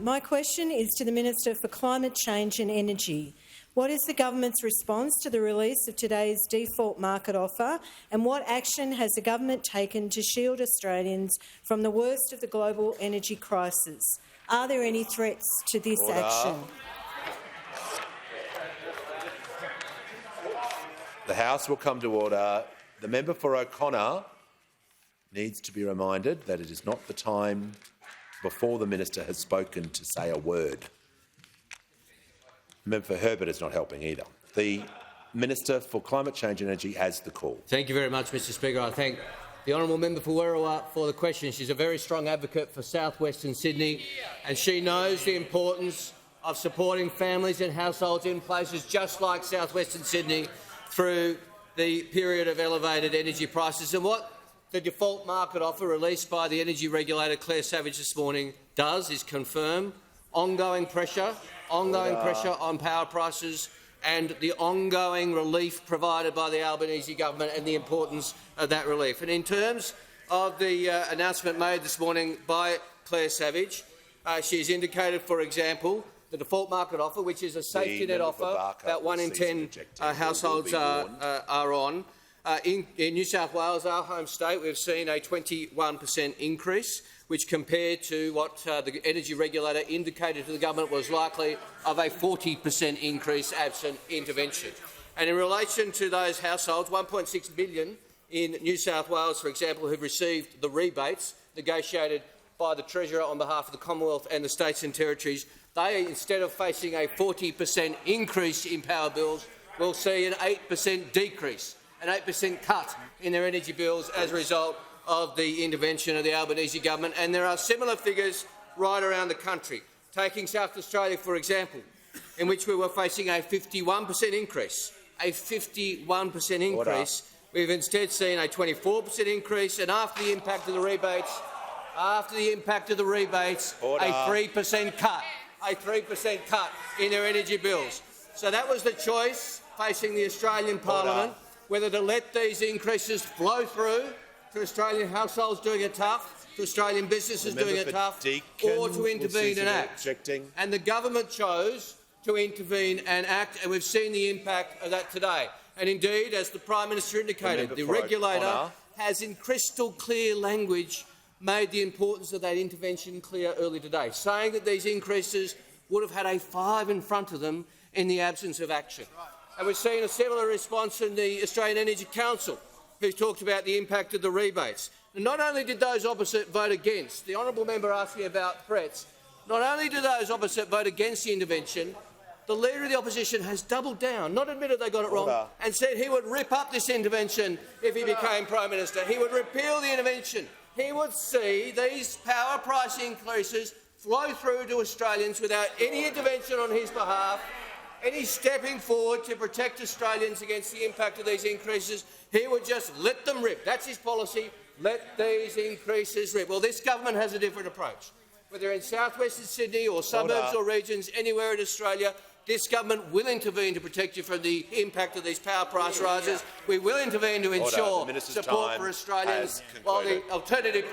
My question is to the Minister for Climate Change and Energy. What is the government's response to the release of today's default market offer, and what action has the government taken to shield Australians from the worst of the global energy crisis? Are there any threats to this action? The House will come to order. The member for O'Connor needs to be reminded that it is not the time before the minister has spoken to say a word. The member for Herbert is not helping either. The Minister for Climate Change and Energy has the call. Thank you very much, Mr Speaker. I thank the honourable member for Werriwa for the question. She's a very strong advocate for south-western Sydney, and she knows the importance of supporting families and households in places just like south-western Sydney through the period of elevated energy prices. And what the default market offer released by the Energy Regulator, Claire Savage, this morning does is confirm ongoing pressure on power prices and the ongoing relief provided by the Albanese government and the importance of that relief. And in terms of the announcement made this morning by Claire Savage, she has indicated, for example, the default market offer, which is a safety net offer about 1 in 10 households are on. In New South Wales, our home state, we've seen a 21% increase, which compared to what the Energy Regulator indicated to the government was likely of a 40% increase absent intervention. And in relation to those households, 1.6 million in New South Wales, for example, who've received the rebates negotiated by the Treasurer on behalf of the Commonwealth and the states and territories, they, instead of facing a 40% increase in power bills, will see an 8% decrease, an 8% cut in their energy bills as a result of the intervention of the Albanese government. And there are similar figures right around the country. Taking South Australia, for example, in which we were facing a 51% increase, we've instead seen a 24% increase, and after the impact of the rebates, a 3% cut in their energy bills. So that was the choice facing the Australian Parliament, whether to let these increases flow through to Australian households doing it tough, to Australian businesses doing it tough, or to intervene and act. And the government chose to intervene and act, and we've seen the impact of that today. And indeed, as the Prime Minister indicated, the regulator has in crystal clear language made the importance of that intervention clear early today, saying that these increases would have had a 5 in front of them in the absence of action. And we've seen a similar response in the Australian Energy Council, who talked about the impact of the rebates. And not only did those opposite vote against, the honourable member asked me about threats, not only did those opposite vote against the intervention, the Leader of the Opposition has doubled down, not admitted they got it wrong, and said he would rip up this intervention if he became Prime Minister. He would repeal the intervention. He would see these power price increases flow through to Australians without any intervention on his behalf, any stepping forward to protect Australians against the impact of these increases. He would just let them rip. That's his policy. Let these increases rip. Well, this government has a different approach. Whether in south-western Sydney or suburbs or regions, anywhere in Australia, this government will intervene to protect you from the impact of these power price rises. We will intervene to ensure support for Australians, while the alternative